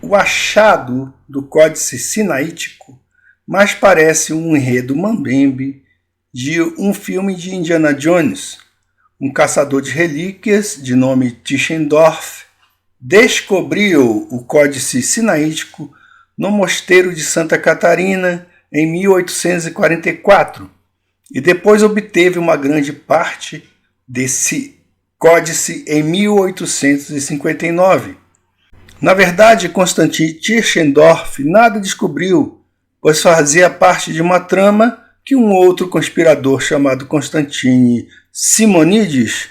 O achado do Códice Sinaítico mais parece um enredo mambembe de um filme de Indiana Jones. Um caçador de relíquias, de nome Tischendorf, descobriu o Códice Sinaítico no mosteiro de Santa Catarina em 1844 e depois obteve uma grande parte desse códice em 1859. Na verdade, Konstantin Tischendorf nada descobriu, pois fazia parte de uma trama que um outro conspirador chamado Constantine Simonides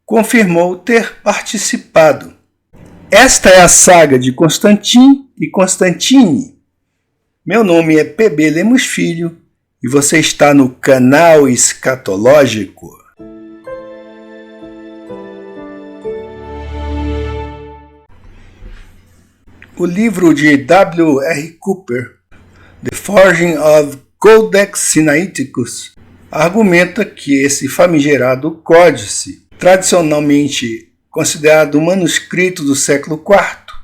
confirmou ter participado. Esta é a saga de Constantin e Constantine. Meu nome é PB Lemos Filho e você está no canal Escatológico. O livro de W.R. Cooper, The Forging of Codex Sinaiticus, argumenta que esse famigerado códice, tradicionalmente considerado um manuscrito do século IV,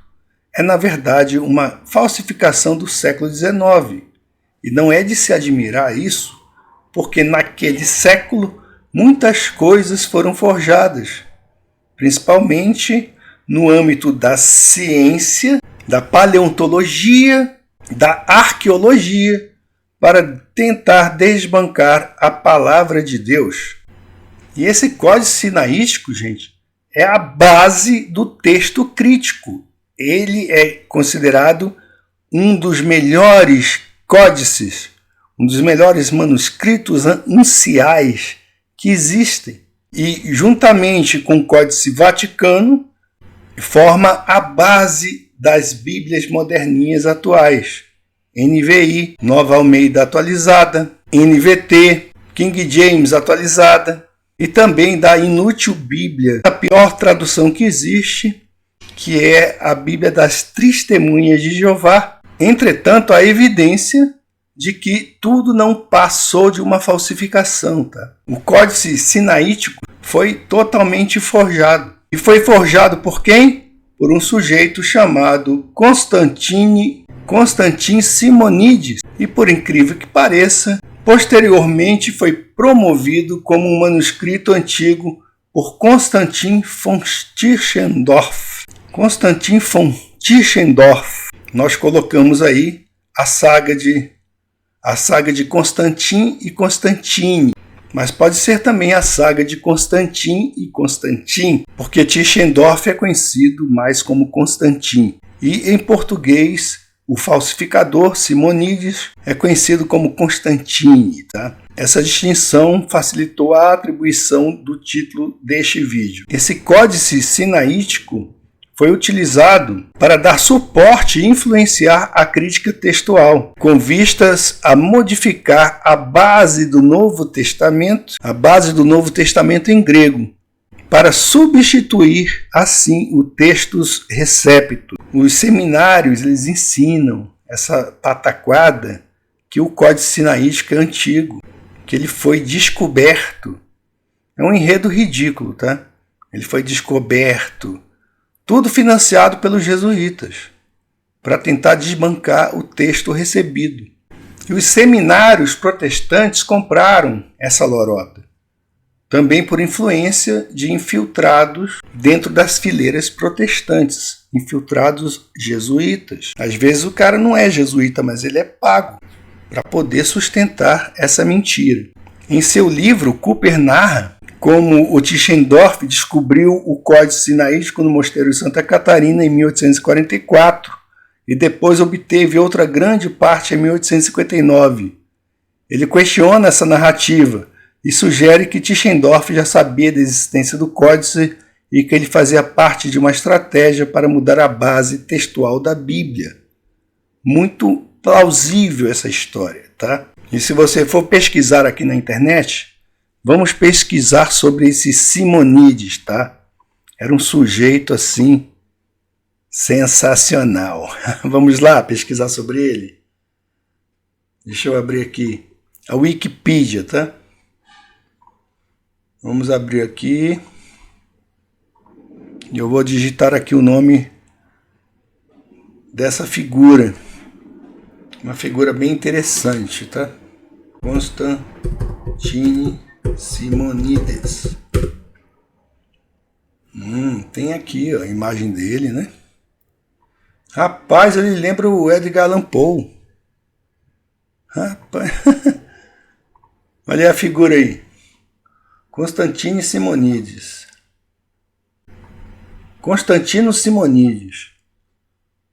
é na verdade uma falsificação do século XIX. E não é de se admirar isso, porque naquele século muitas coisas foram forjadas, principalmente no âmbito da ciência, da paleontologia, da arqueologia, para tentar desbancar a palavra de Deus. E esse códice sinaítico, gente, é a base do texto crítico. Ele é considerado um dos melhores códices, um dos melhores manuscritos anciais que existem. E, juntamente com o Códice Vaticano, forma a base das Bíblias moderninhas atuais. NVI, Nova Almeida atualizada, NVT, King James atualizada, e também da inútil Bíblia, a pior tradução que existe, que é a Bíblia das Testemunhas de Jeová. Entretanto, há evidência de que tudo não passou de uma falsificação. Tá? O Códice Sinaítico foi totalmente forjado. E foi forjado por quem? Por um sujeito chamado Constantin Simonides. E por incrível que pareça, posteriormente foi promovido como um manuscrito antigo por Konstantin von Tischendorf. Konstantin von Tischendorf. Nós colocamos aí a saga de Constantin e Constantine. Mas pode ser também a saga de Constantin e Constantin, porque Tischendorf é conhecido mais como Constantin. E em português, o falsificador Simonides é conhecido como Constantine. Tá? Essa distinção facilitou a atribuição do título deste vídeo. Esse códice sinaítico foi utilizado para dar suporte e influenciar a crítica textual, com vistas a modificar a base do Novo Testamento em grego, para substituir, assim, o textus receptus. Os seminários eles ensinam essa pataquada que o Códice Sinaítico é antigo, que ele foi descoberto. É um enredo ridículo, tá? Ele foi descoberto. Tudo financiado pelos jesuítas, para tentar desbancar o texto recebido. E os seminários protestantes compraram essa lorota, também por influência de infiltrados dentro das fileiras protestantes, infiltrados jesuítas. Às vezes o cara não é jesuíta, mas ele é pago para poder sustentar essa mentira. Em seu livro, Cooper narra como o Tischendorf descobriu o Códice Sinaítico no Mosteiro de Santa Catarina em 1844 e depois obteve outra grande parte em 1859. Ele questiona essa narrativa e sugere que Tischendorf já sabia da existência do códice e que ele fazia parte de uma estratégia para mudar a base textual da Bíblia. Muito plausível essa história, tá? E se você for pesquisar aqui na internet, vamos pesquisar sobre esse Simonides, tá? Era um sujeito assim sensacional. Vamos lá pesquisar sobre ele? Deixa eu abrir aqui a Wikipedia, tá? Vamos abrir aqui. Eu vou digitar aqui o nome dessa figura. Uma figura bem interessante, tá? Constantine Simonides. Tem aqui ó, a imagem dele, né? Rapaz, ele lembra o Edgar Allan Poe. Rapaz. Olha a figura aí. Constantine Simonides. Constantino Simonides.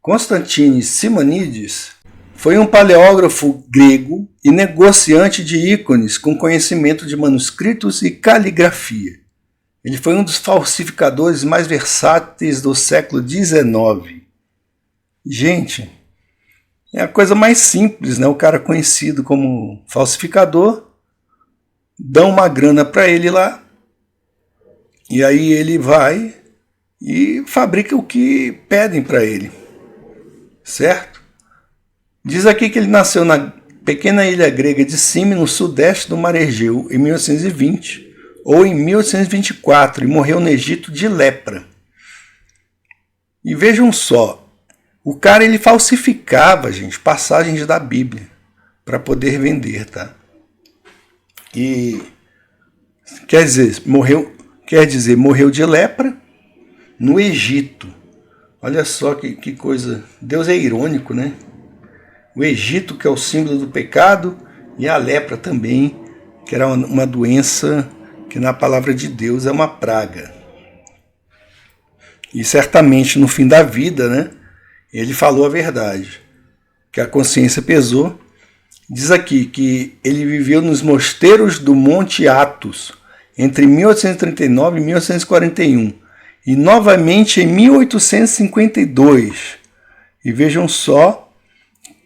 Constantine Simonides foi um paleógrafo grego e negociante de ícones com conhecimento de manuscritos e caligrafia. Ele foi um dos falsificadores mais versáteis do século XIX. Gente, é a coisa mais simples, né? O cara conhecido como falsificador, dão uma grana para ele lá, e aí ele vai e fabrica o que pedem para ele, certo? Diz aqui que ele nasceu na pequena ilha grega de Cime, no sudeste do Mar Egeu, em 1820 ou em 1824, e morreu no Egito de lepra. E vejam só, o cara ele falsificava, gente, passagens da Bíblia para poder vender, tá? E quer dizer, morreu de lepra no Egito. Olha só que coisa. Deus é irônico, né? O Egito, que é o símbolo do pecado, e a lepra também, que era uma doença que na palavra de Deus é uma praga. E certamente no fim da vida, né, ele falou a verdade, que a consciência pesou. Diz aqui que ele viveu nos mosteiros do Monte Athos entre 1839 e 1841 e novamente em 1852. E vejam só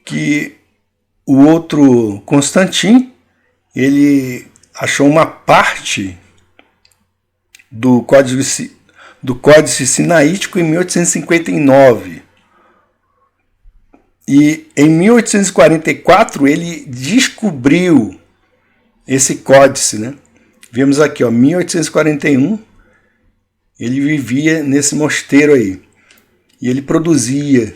que o outro Constantine, ele achou uma parte do Códice Sinaítico em 1859. E em 1844 ele descobriu esse códice, né? Vemos aqui, ó, 1841, ele vivia nesse mosteiro aí. E ele produzia,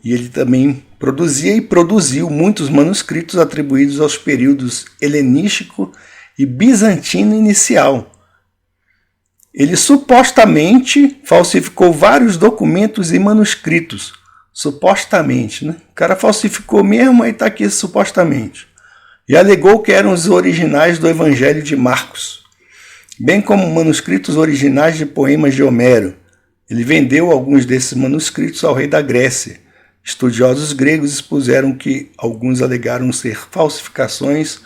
e ele também produzia e produziu muitos manuscritos atribuídos aos períodos helenístico e bizantino inicial. Ele supostamente falsificou vários documentos e manuscritos. Supostamente, né? O cara falsificou mesmo, aí está aqui supostamente. E alegou que eram os originais do Evangelho de Marcos, bem como manuscritos originais de poemas de Homero. Ele vendeu alguns desses manuscritos ao rei da Grécia. Estudiosos gregos expuseram que alguns alegaram ser falsificações.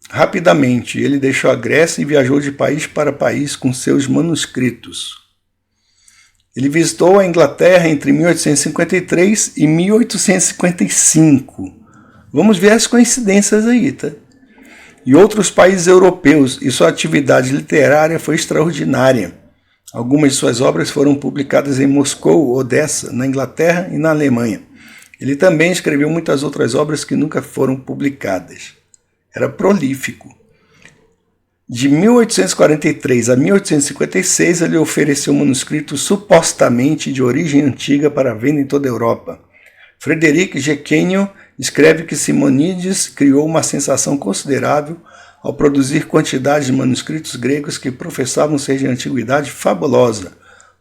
Rapidamente, ele deixou a Grécia e viajou de país para país com seus manuscritos. Ele visitou a Inglaterra entre 1853 e 1855. Vamos ver as coincidências aí, tá? E outros países europeus, e sua atividade literária foi extraordinária. Algumas de suas obras foram publicadas em Moscou, Odessa, na Inglaterra e na Alemanha. Ele também escreveu muitas outras obras que nunca foram publicadas. Era prolífico. De 1843 a 1856, ele ofereceu manuscritos supostamente de origem antiga para venda em toda a Europa. Frederic Gequenio escreve que Simonides criou uma sensação considerável ao produzir quantidades de manuscritos gregos que professavam ser de antiguidade fabulosa,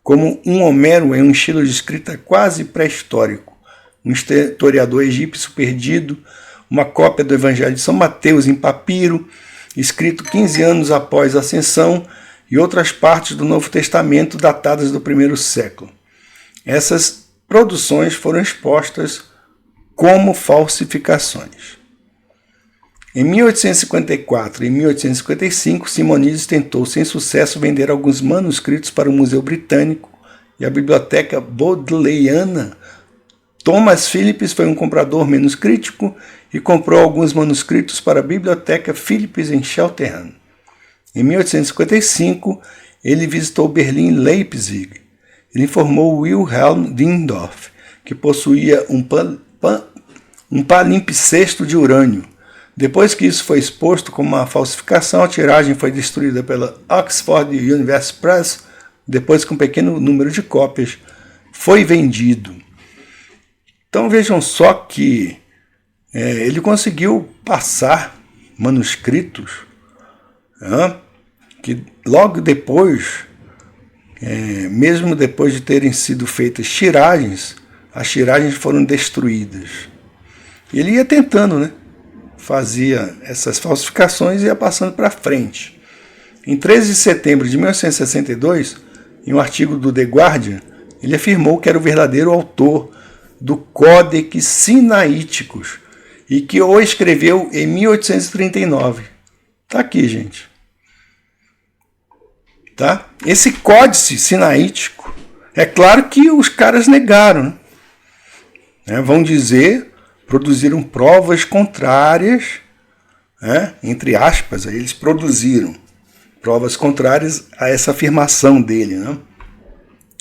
como um Homero em um estilo de escrita quase pré-histórico, um historiador egípcio perdido, uma cópia do Evangelho de São Mateus em papiro, escrito 15 anos após a Ascensão, e outras partes do Novo Testamento datadas do primeiro século. Essas produções foram expostas como falsificações. Em 1854 e 1855, Simonides tentou, sem sucesso, vender alguns manuscritos para o Museu Britânico e a Biblioteca Bodleiana. Thomas Phillips foi um comprador menos crítico e comprou alguns manuscritos para a Biblioteca Phillips em Cheltenham. Em 1855, ele visitou Berlim e Leipzig. Ele informou Wilhelm Windorf que possuía um palimpsesto de urânio. Depois que isso foi exposto como uma falsificação, a tiragem foi destruída pela Oxford University Press. Depois que um pequeno número de cópias foi vendido. Então vejam só que ele conseguiu passar manuscritos, que logo depois, mesmo depois de terem sido feitas tiragens, as tiragens foram destruídas. Ele ia tentando, né? Fazia essas falsificações e ia passando para frente. Em 13 de setembro de 1962, em um artigo do The Guardian, ele afirmou que era o verdadeiro autor do Codex Sinaíticos e que o escreveu em 1839. Tá aqui, gente. Tá? Esse Códice Sinaítico, é claro que os caras negaram, né? Vão dizer, produziram provas contrárias, entre aspas, eles produziram provas contrárias a essa afirmação dele, né?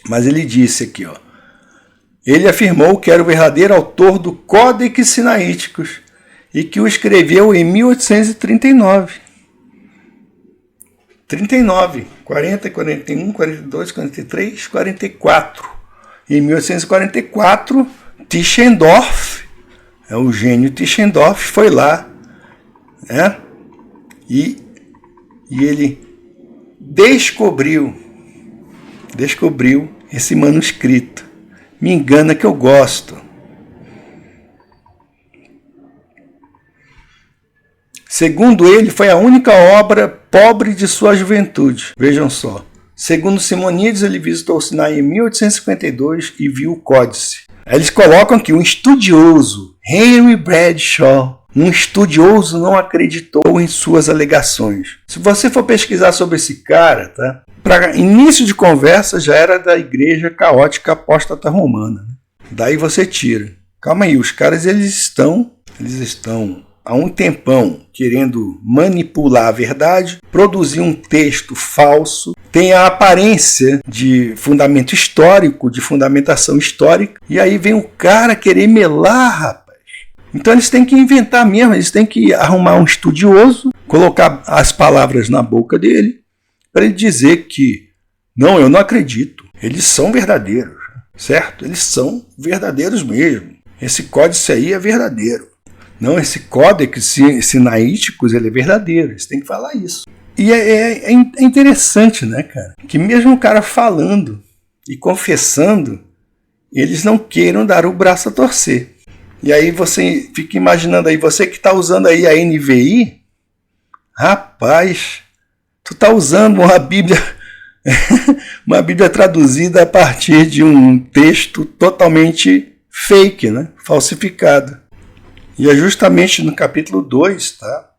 Mas ele disse aqui, ele afirmou que era o verdadeiro autor do Codex Sinaíticos e que o escreveu em 1839. 39, 40, 41, 42, 43, 44. Em 1844, Tischendorf, o gênio Tischendorf, foi lá, e ele descobriu esse manuscrito. Me engana que eu gosto. Segundo ele, foi a única obra pobre de sua juventude. Vejam só. Segundo Simonides, ele visitou o Sinai em 1852 e viu o Códice. Aí eles colocam aqui um estudioso, Henry Bradshaw. Um estudioso não acreditou em suas alegações. Se você for pesquisar sobre esse cara, tá? Para início de conversa já era da igreja caótica apóstata romana. Daí você tira. Calma aí, os caras eles estão há um tempão querendo manipular a verdade, produzir um texto falso, tem a aparência de fundamento histórico, de fundamentação histórica, e aí vem o cara querer melar, rapaz. Então eles têm que inventar mesmo, eles têm que arrumar um estudioso, colocar as palavras na boca dele, para ele dizer que, não, eu não acredito, eles são verdadeiros, certo? Eles são verdadeiros mesmo. Esse códice aí é verdadeiro. Não, esse Codex Sinaíticos, ele é verdadeiro, eles têm que falar isso. E é interessante, né, cara? Que mesmo o cara falando e confessando, eles não queiram dar o braço a torcer. E aí você fica imaginando aí, você que está usando aí a NVI, rapaz, tu está usando uma Bíblia, uma Bíblia traduzida a partir de um texto totalmente fake, né? Falsificado. E é justamente no capítulo 2, tá,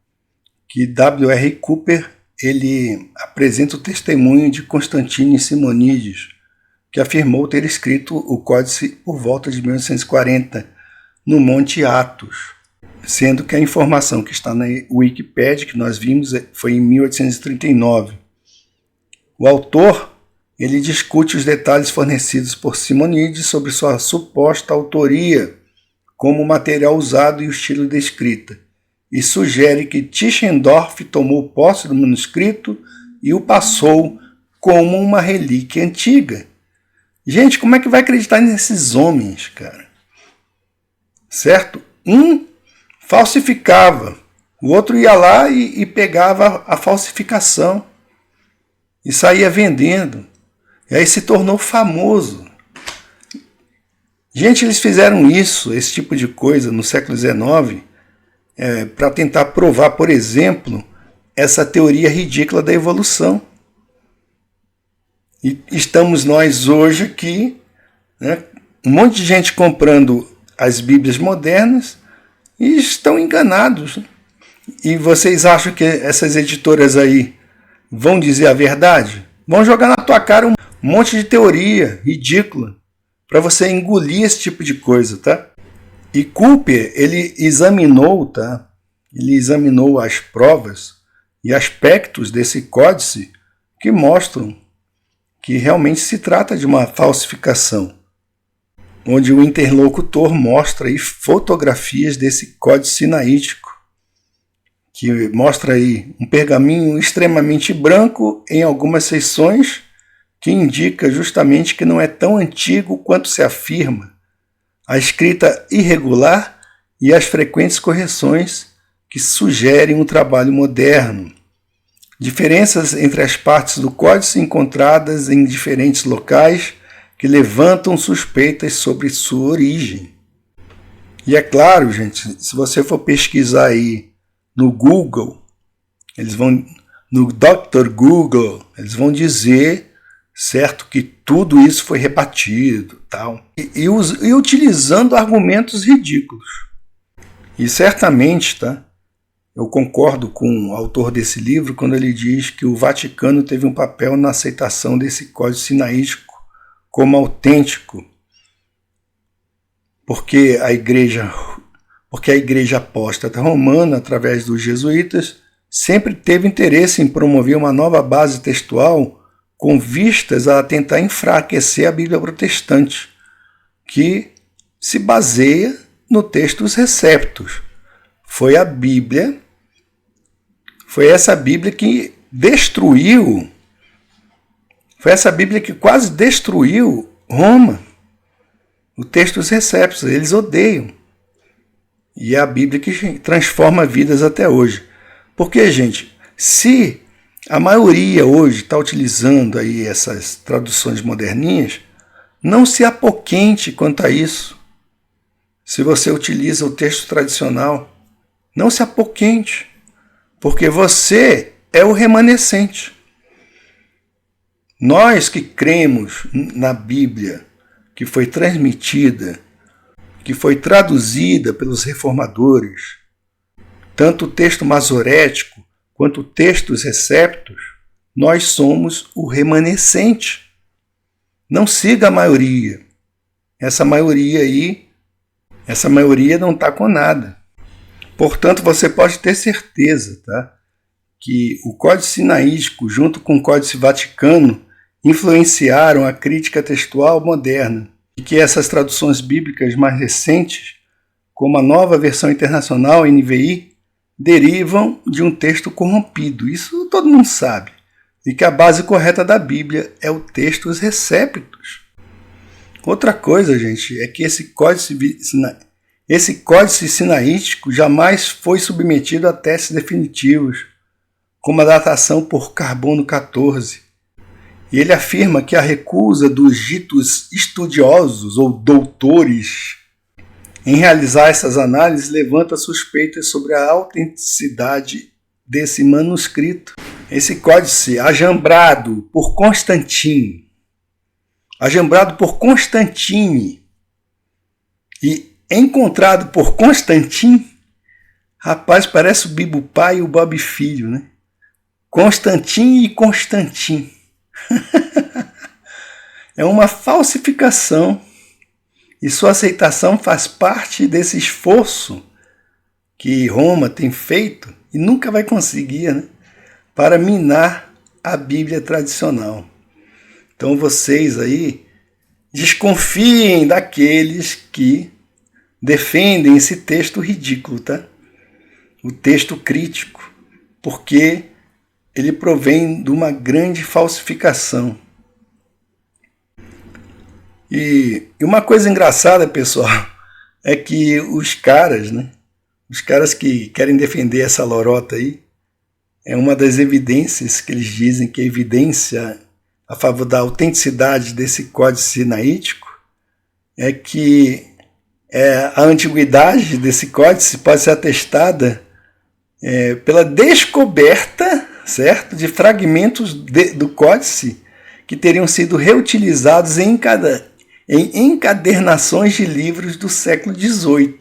que W.R. Cooper ele apresenta o testemunho de Constantino Simonides, que afirmou ter escrito o Códice por volta de 1940, no Monte Athos, sendo que a informação que está na Wikipédia, que nós vimos, foi em 1839. O autor ele discute os detalhes fornecidos por Simonides sobre sua suposta autoria, como o material usado e o estilo de escrita, e sugere que Tischendorf tomou posse do manuscrito e o passou como uma relíquia antiga. Gente, como é que vai acreditar nesses homens, cara? Certo? Um falsificava, o outro ia lá e pegava a falsificação e saía vendendo. E aí se tornou famoso. Gente, eles fizeram isso, esse tipo de coisa, no século XIX, para tentar provar, por exemplo, essa teoria ridícula da evolução. E estamos nós hoje aqui, né, um monte de gente comprando as Bíblias modernas e estão enganados. E vocês acham que essas editoras aí vão dizer a verdade? Vão jogar na tua cara um monte de teoria ridícula para você engolir esse tipo de coisa, tá? E Cooper, ele examinou, tá? Ele examinou as provas e aspectos desse códice que mostram que realmente se trata de uma falsificação, onde o interlocutor mostra aí fotografias desse códice sinaítico, que mostra aí um pergaminho extremamente branco em algumas seções, que indica justamente que não é tão antigo quanto se afirma. a escrita irregular e as frequentes correções que sugerem um trabalho moderno. Diferenças entre as partes do códice encontradas em diferentes locais que levantam suspeitas sobre sua origem. E é claro, gente, se você for pesquisar aí no Google, no Dr. Google, eles vão dizer, certo, que tudo isso foi rebatido, tal, e utilizando argumentos ridículos. E certamente, tá, eu concordo com o autor desse livro quando ele diz que o Vaticano teve um papel na aceitação desse códice sinaítico como autêntico, porque a igreja apóstata romana, através dos jesuítas, sempre teve interesse em promover uma nova base textual com vistas a tentar enfraquecer a Bíblia protestante, que se baseia no textus receptus. Foi essa Bíblia que destruiu, foi essa Bíblia que quase destruiu Roma. O textus receptus, eles odeiam. E é a Bíblia que transforma vidas até hoje. Porque, gente, se a maioria hoje está utilizando aí essas traduções moderninhas, não se apoquente quanto a isso. Se você utiliza o texto tradicional, não se apoquente, porque você é o remanescente. Nós que cremos na Bíblia, que foi transmitida, que foi traduzida pelos reformadores, tanto o texto masorético quanto o textos receptos, nós somos o remanescente. Não siga a maioria. Essa maioria não está com nada. Portanto, você pode ter certeza, tá, que o Códice Sinaítico, junto com o Códice Vaticano, influenciaram a crítica textual moderna e que essas traduções bíblicas mais recentes, como a Nova Versão Internacional, NVI, derivam de um texto corrompido. Isso todo mundo sabe. E que a base correta da Bíblia é o textus receptus. Outra coisa, gente, é que esse códice sinaítico jamais foi submetido a testes definitivos, como a datação por carbono 14. E ele afirma que a recusa dos ditos estudiosos ou doutores em realizar essas análises levanta suspeitas sobre a autenticidade desse manuscrito. Esse códice ajambrado por Constantine e encontrado por Constantine, rapaz, parece o Bibo pai e o Bob filho, né? Constantine e Constantine. É uma falsificação e sua aceitação faz parte desse esforço que Roma tem feito e nunca vai conseguir, né, para minar a Bíblia tradicional. Então vocês aí desconfiem daqueles que defendem esse texto ridículo, tá? O texto crítico, porque ele provém de uma grande falsificação. E uma coisa engraçada, pessoal, é que os caras que querem defender essa lorota aí, é uma das evidências que eles dizem que é evidência a favor da autenticidade desse códice sinaítico, é que a antiguidade desse códice pode ser atestada pela descoberta, certo, de fragmentos do códice que teriam sido reutilizados em encadernações de livros do século XVIII.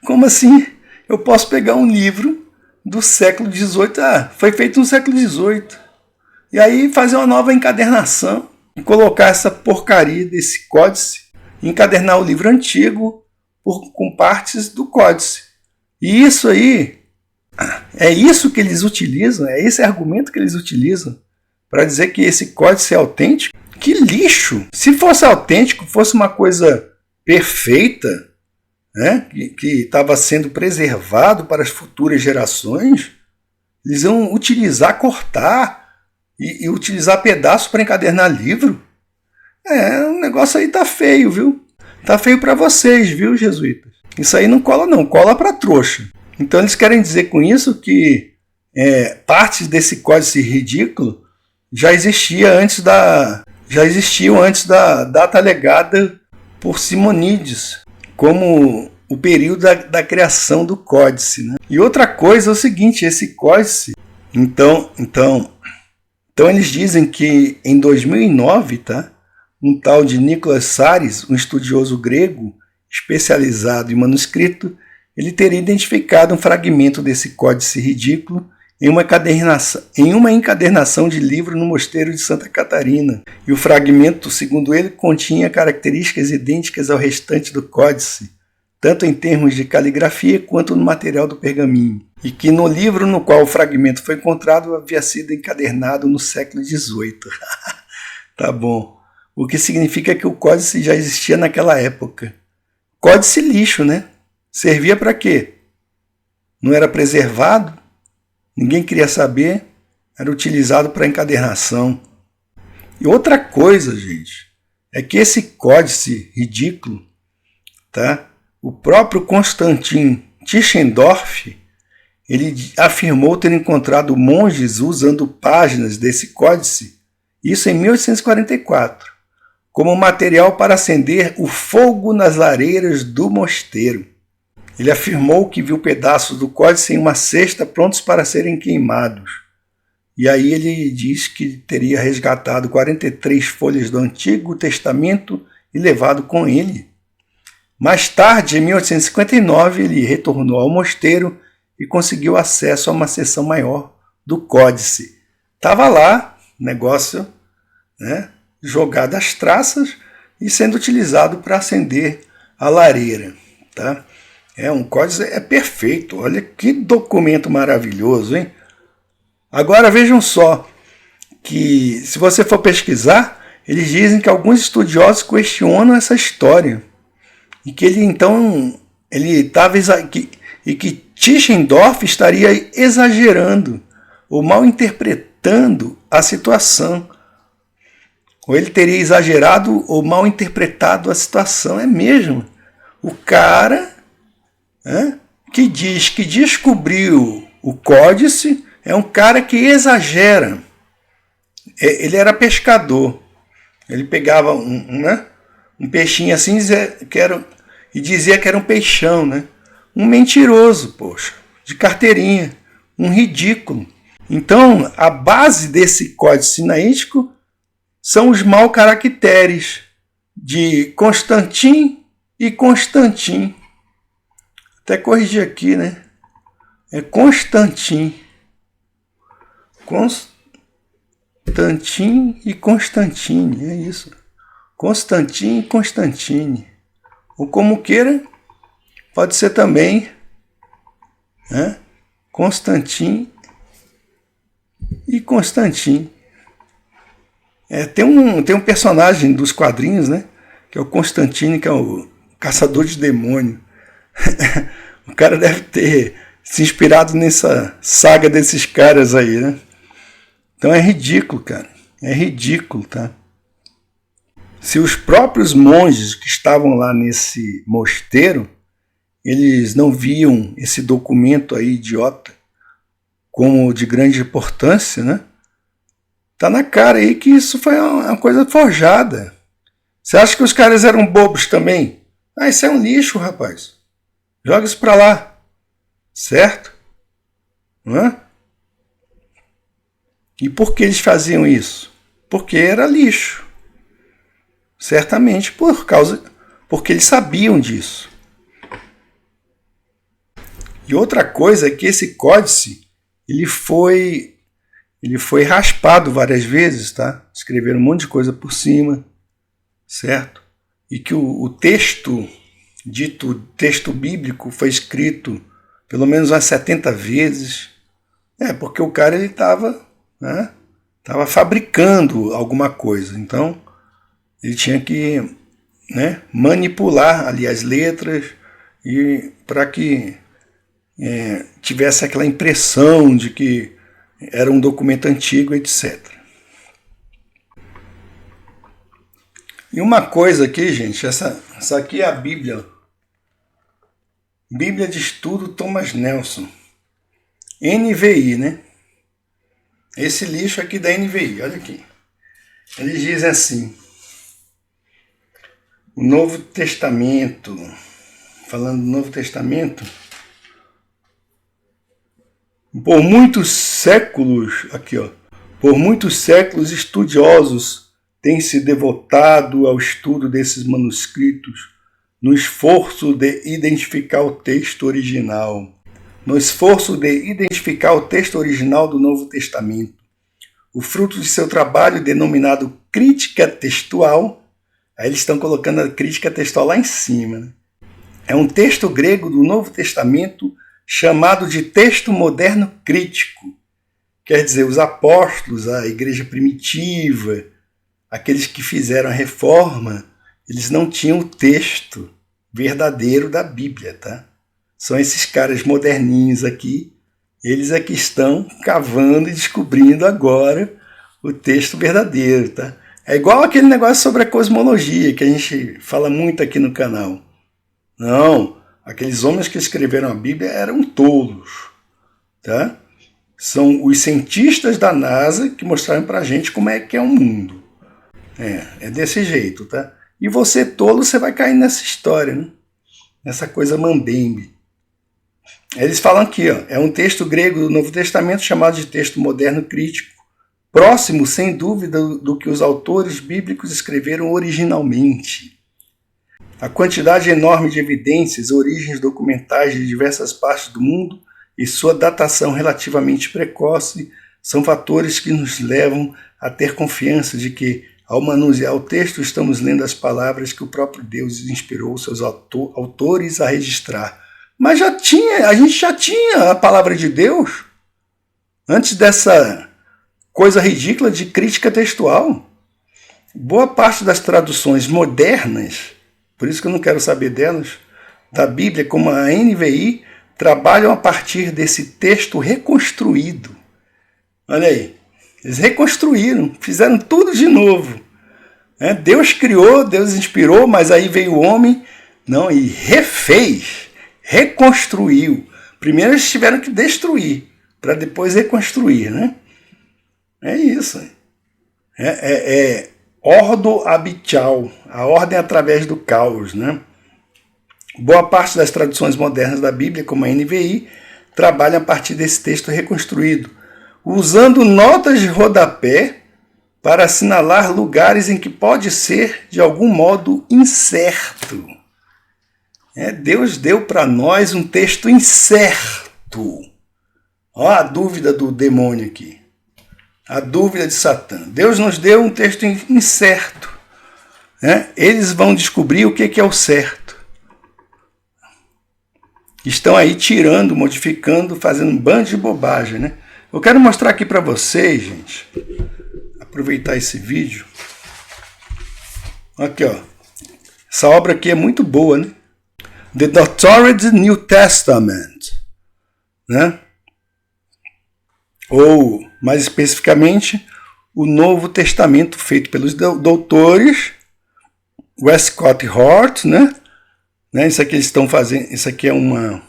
Como assim? Eu posso pegar um livro do século XVIII, foi feito no século XVIII, e aí fazer uma nova encadernação e colocar essa porcaria desse códice, encadernar o livro antigo com partes do códice. E isso aí, é isso que eles utilizam, é esse argumento que eles utilizam para dizer que esse códice é autêntico. Que lixo! Se fosse autêntico, fosse uma coisa perfeita, né, que estava sendo preservado para as futuras gerações, eles iam utilizar, cortar e utilizar pedaços para encadernar livro. O negócio aí tá feio, viu? Tá feio para vocês, viu, jesuítas? Isso aí não cola não, cola para trouxa. Então eles querem dizer com isso que partes desse códice ridículo já existiam antes da data alegada por Simonides, como o período da criação do códice, né? E outra coisa é o seguinte, esse códice, então eles dizem que em 2009, tá? Um tal de Nicholas Saris, um estudioso grego especializado em manuscrito, ele teria identificado um fragmento desse códice ridículo em uma encadernação de livro no mosteiro de Santa Catarina. E o fragmento, segundo ele, continha características idênticas ao restante do códice, tanto em termos de caligrafia quanto no material do pergaminho. E que no livro no qual o fragmento foi encontrado havia sido encadernado no século XVIII. Tá bom. O que significa que o códice já existia naquela época. Códice lixo, né? Servia para quê? Não era preservado? Ninguém queria saber? Era utilizado para encadernação. E outra coisa, gente, é que esse códice ridículo, tá? O próprio Konstantin Tischendorf, ele afirmou ter encontrado monges usando páginas desse códice, isso em 1844. Como material para acender o fogo nas lareiras do mosteiro. Ele afirmou que viu pedaços do códice em uma cesta prontos para serem queimados. E aí ele diz que teria resgatado 43 folhas do Antigo Testamento e levado com ele. Mais tarde, em 1859, ele retornou ao mosteiro e conseguiu acesso a uma seção maior do códice. Estava lá, negócio, né? Jogado às traças e sendo utilizado para acender a lareira. Tá? Um códice perfeito. Olha que documento maravilhoso, hein? Agora vejam só que se você for pesquisar, eles dizem que alguns estudiosos questionam essa história e que que Tischendorf estaria exagerando ou mal interpretando a situação. Ou ele teria exagerado ou mal interpretado a situação. É mesmo. O cara que diz que descobriu o códice é um cara que exagera. Ele era pescador. Ele pegava um peixinho assim e dizia que era um peixão, né? Um mentiroso, poxa, de carteirinha. Um ridículo. Então, a base desse códice sinaítico são os mau caracteres de Constantin e Constantin. Até corrigir aqui, né? É Constantin. Constantin e Constantine, é isso. Constantin e Constantine. Ou como queira, pode ser também Constantin e Constantin. Tem um personagem dos quadrinhos, né? Que é o Constantine, que é o caçador de demônio. O cara deve ter se inspirado nessa saga desses caras aí, né? Então é ridículo, cara. É ridículo, tá? Se os próprios monges que estavam lá nesse mosteiro, eles não viam esse documento aí idiota como de grande importância, né? Tá na cara aí que isso foi uma coisa forjada. Você acha que os caras eram bobos também? Isso é um lixo, rapaz. Joga isso pra lá. Certo? E por que eles faziam isso? Porque era lixo. Certamente porque eles sabiam disso. E outra coisa é que esse códice ele foi raspado várias vezes, tá? Escreveram um monte de coisa por cima, certo? E que o texto, dito texto bíblico, foi escrito pelo menos umas 70 vezes. Porque o cara ele estava fabricando alguma coisa. Então, ele tinha que manipular ali as letras e para que tivesse aquela impressão de que era um documento antigo, etc. E uma coisa aqui, gente, essa aqui é a Bíblia. Bíblia de Estudo Thomas Nelson. NVI, né? Esse lixo aqui da NVI, olha aqui. Eles dizem assim: o Novo Testamento, falando do Novo Testamento, por muitos séculos, aqui ó, por muitos séculos estudiosos têm se devotado ao estudo desses manuscritos, no esforço de identificar o texto original. No esforço de identificar o texto original do Novo Testamento. O fruto de seu trabalho, denominado crítica textual, aí eles estão colocando a crítica textual lá em cima, né? É um texto grego do Novo Testamento chamado de texto moderno crítico. Quer dizer, os apóstolos, a igreja primitiva, aqueles que fizeram a reforma, eles não tinham o texto verdadeiro da Bíblia, tá? São esses caras moderninhos aqui, eles aqui estão cavando e descobrindo agora o texto verdadeiro, tá? É igual aquele negócio sobre a cosmologia que a gente fala muito aqui no canal. Não, aqueles homens que escreveram a Bíblia eram tolos, tá? São os cientistas da NASA que mostraram pra gente como é que é o mundo. É desse jeito, tá? E você tolo, você vai cair nessa história, né? Nessa coisa mambembe. Eles falam aqui, ó, é um texto grego do Novo Testamento chamado de texto moderno crítico, próximo, sem dúvida, do que os autores bíblicos escreveram originalmente. A quantidade enorme de evidências, origens documentais de diversas partes do mundo e sua datação relativamente precoce são fatores que nos levam a ter confiança de que, ao manusear o texto, estamos lendo as palavras que o próprio Deus inspirou seus autores a registrar. Mas a gente já tinha a palavra de Deus antes dessa coisa ridícula de crítica textual. Boa parte das traduções modernas, por isso que eu não quero saber delas, da Bíblia, como a NVI, trabalham a partir desse texto reconstruído. Olha aí, eles reconstruíram, fizeram tudo de novo. Deus criou, Deus inspirou, mas aí veio o homem e refez. Reconstruiu. Primeiro eles tiveram que destruir, para depois reconstruir, né? É isso. Ordo habitual, a ordem através do caos, né? Boa parte das traduções modernas da Bíblia, como a NVI, trabalham a partir desse texto reconstruído, usando notas de rodapé para assinalar lugares em que pode ser, de algum modo, incerto. Deus deu para nós um texto incerto. Olha a dúvida do demônio aqui. A dúvida de Satã. Deus nos deu um texto incerto. Eles vão descobrir o que é o certo. Estão aí tirando, modificando, fazendo um bando de bobagem, né? Eu quero mostrar aqui para vocês, gente. Aproveitar esse vídeo. Aqui, ó. Essa obra aqui é muito boa, né? The Doctored New Testament, né? Ou, mais especificamente, o Novo Testamento feito pelos doutores Westcott Hort, né? Isso aqui eles estão fazendo, isso aqui é um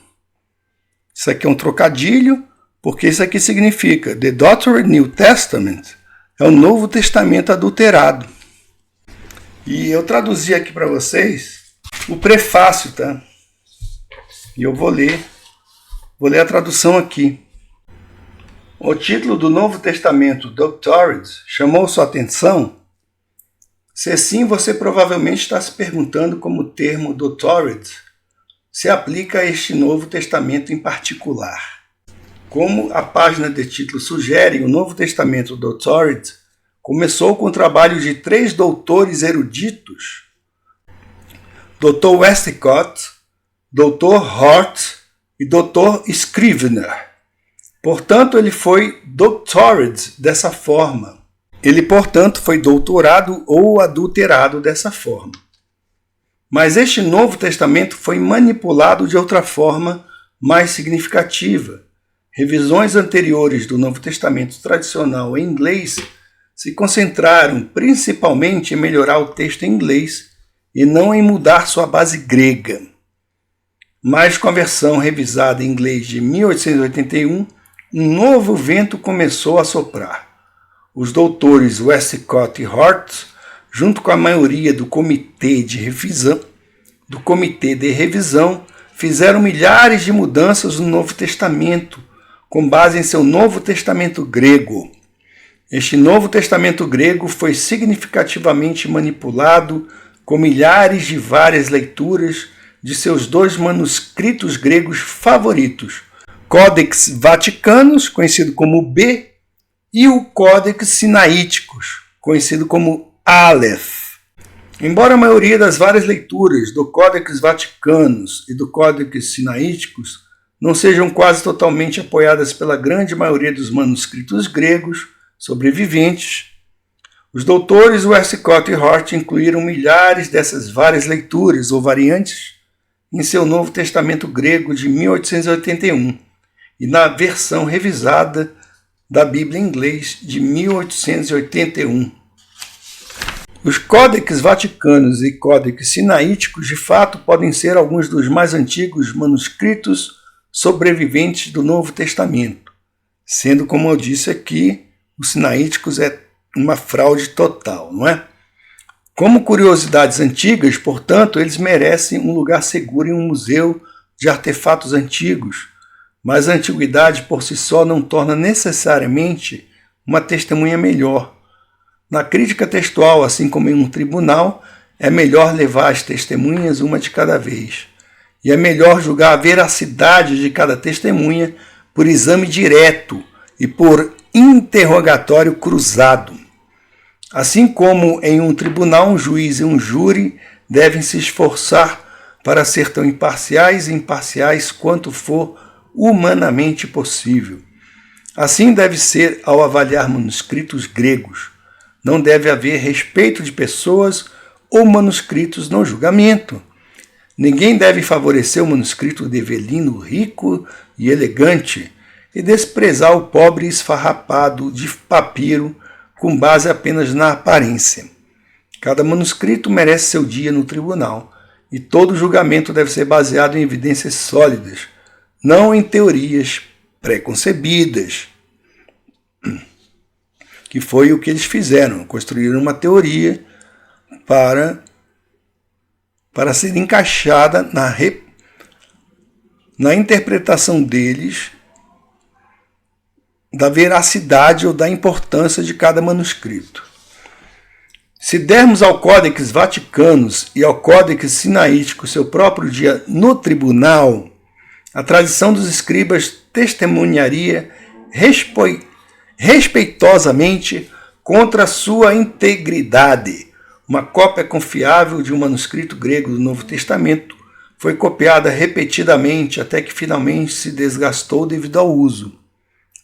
trocadilho, porque isso aqui significa The Doctored New Testament é o Novo Testamento adulterado. E eu traduzi aqui para vocês o prefácio, tá? E eu vou ler a tradução aqui. O título do Novo Testamento, Doctored, chamou sua atenção? Se sim, você provavelmente está se perguntando como o termo Doctored se aplica a este Novo Testamento em particular. Como a página de título sugere, o Novo Testamento Doctored começou com o trabalho de 3 doutores eruditos, Dr. Westcott, Dr. Hort e Dr. Scrivener. Portanto, ele foi doctored dessa forma. Ele, portanto, foi doutorado ou adulterado dessa forma. Mas este Novo Testamento foi manipulado de outra forma mais significativa. Revisões anteriores do Novo Testamento tradicional em inglês se concentraram principalmente em melhorar o texto em inglês e não em mudar sua base grega. Mas com a versão revisada em inglês de 1881, um novo vento começou a soprar. Os doutores Westcott e Hort, junto com a maioria do comitê de revisão, fizeram milhares de mudanças no Novo Testamento, com base em seu Novo Testamento grego. Este Novo Testamento grego foi significativamente manipulado com milhares de várias leituras de seus dois manuscritos gregos favoritos, Codex Vaticanus, conhecido como B, e o Codex Sinaíticos, conhecido como Aleph. Embora a maioria das várias leituras do Codex Vaticanus e do Codex Sinaíticos não sejam quase totalmente apoiadas pela grande maioria dos manuscritos gregos sobreviventes, os doutores Westcott e Hort incluíram milhares dessas várias leituras ou variantes em seu Novo Testamento grego de 1881 e na versão revisada da Bíblia em inglês de 1881. Os Códex Vaticanos e Códex Sinaíticos de fato podem ser alguns dos mais antigos manuscritos sobreviventes do Novo Testamento, sendo, como eu disse aqui, os Sinaíticos é uma fraude total, não é? Como curiosidades antigas, portanto, eles merecem um lugar seguro em um museu de artefatos antigos, mas a antiguidade por si só não torna necessariamente uma testemunha melhor. Na crítica textual, assim como em um tribunal, é melhor levar as testemunhas uma de cada vez. E é melhor julgar a veracidade de cada testemunha por exame direto e por interrogatório cruzado. Assim como em um tribunal, um juiz e um júri devem se esforçar para ser tão imparciais e imparciais quanto for humanamente possível. Assim deve ser ao avaliar manuscritos gregos. Não deve haver respeito de pessoas ou manuscritos no julgamento. Ninguém deve favorecer o manuscrito de Evelino rico e elegante e desprezar o pobre esfarrapado de papiro com base apenas na aparência. Cada manuscrito merece seu dia no tribunal e todo julgamento deve ser baseado em evidências sólidas, não em teorias preconcebidas, que foi o que eles fizeram, construíram uma teoria para ser encaixada na interpretação deles da veracidade ou da importância de cada manuscrito. Se dermos ao Códex Vaticanus e ao Códex Sinaítico seu próprio dia no tribunal, a tradição dos escribas testemunharia respeitosamente contra a sua integridade. Uma cópia confiável de um manuscrito grego do Novo Testamento foi copiada repetidamente até que finalmente se desgastou devido ao uso.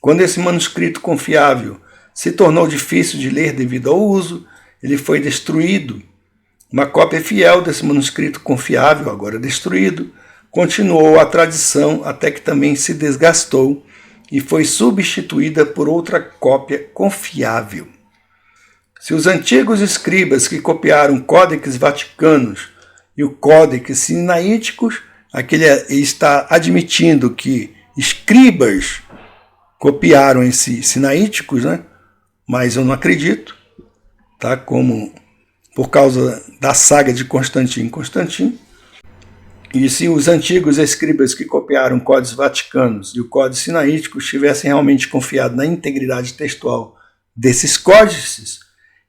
Quando esse manuscrito confiável se tornou difícil de ler devido ao uso, ele foi destruído. Uma cópia fiel desse manuscrito confiável, agora destruído, continuou a tradição até que também se desgastou e foi substituída por outra cópia confiável. Se os antigos escribas que copiaram o Códex Vaticanus e o Códex Sinaíticos, aquele está admitindo que escribas copiaram esses Sinaíticos, né? Mas eu não acredito, tá? Como por causa da saga de Constantino. E se os antigos escribas que copiaram o Códex Vaticanus e o Códex Sinaíticos tivessem realmente confiado na integridade textual desses códices,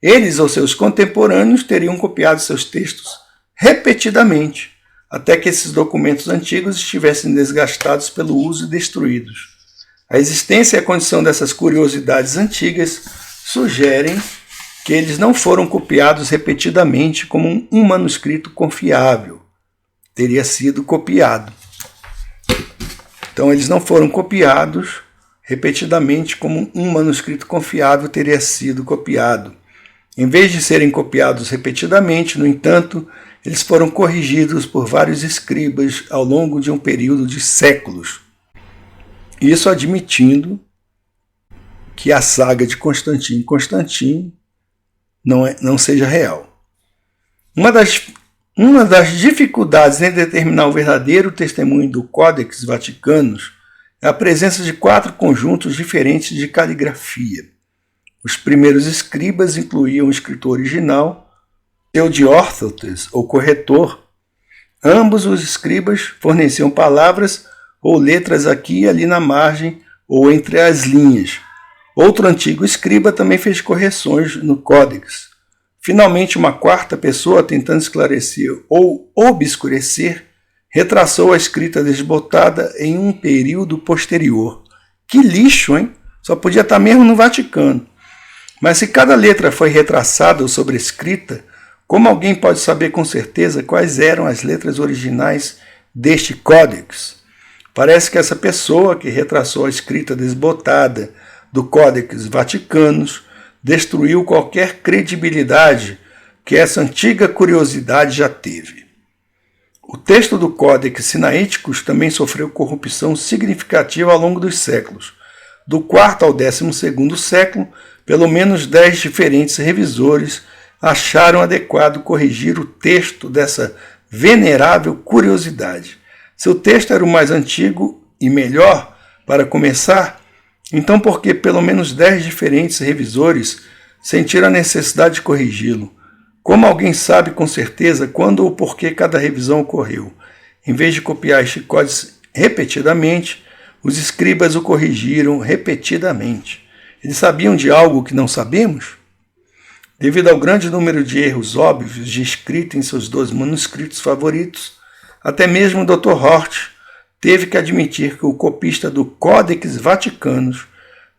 eles ou seus contemporâneos teriam copiado seus textos repetidamente, até que esses documentos antigos estivessem desgastados pelo uso e destruídos. A existência e a condição dessas curiosidades antigas sugerem que eles não foram copiados repetidamente como um manuscrito confiável teria sido copiado. Então, eles não foram copiados repetidamente como um manuscrito confiável teria sido copiado. Em vez de serem copiados repetidamente, no entanto, eles foram corrigidos por vários escribas ao longo de um período de séculos. Isso admitindo que a saga de Constantino e Constantino não seja real. Uma das dificuldades em determinar o verdadeiro testemunho do Codex Vaticanus é a presença de 4 conjuntos diferentes de caligrafia. Os primeiros escribas incluíam o escritor original, Pseudiorthotes, ou corretor. Ambos os escribas forneciam palavras ou letras aqui e ali na margem ou entre as linhas. Outro antigo escriba também fez correções no códex. Finalmente, uma quarta pessoa, tentando esclarecer ou obscurecer, retraçou a escrita desbotada em um período posterior. Que lixo, hein? Só podia estar mesmo no Vaticano. Mas se cada letra foi retraçada ou sobrescrita, como alguém pode saber com certeza quais eram as letras originais deste códex? Parece que essa pessoa que retraçou a escrita desbotada do Codex Vaticanus destruiu qualquer credibilidade que essa antiga curiosidade já teve. O texto do Codex Sinaíticos também sofreu corrupção significativa ao longo dos séculos. Do 4º ao 12º século, pelo menos 10 diferentes revisores acharam adequado corrigir o texto dessa venerável curiosidade. Se o texto era o mais antigo e melhor, para começar, então por que pelo menos 10 diferentes revisores sentiram a necessidade de corrigi-lo? Como alguém sabe com certeza quando ou por que cada revisão ocorreu? Em vez de copiar este código repetidamente, os escribas o corrigiram repetidamente. Eles sabiam de algo que não sabemos? Devido ao grande número de erros óbvios de escrita em seus 2 manuscritos favoritos, até mesmo o Dr. Hort teve que admitir que o copista do Codex Vaticanus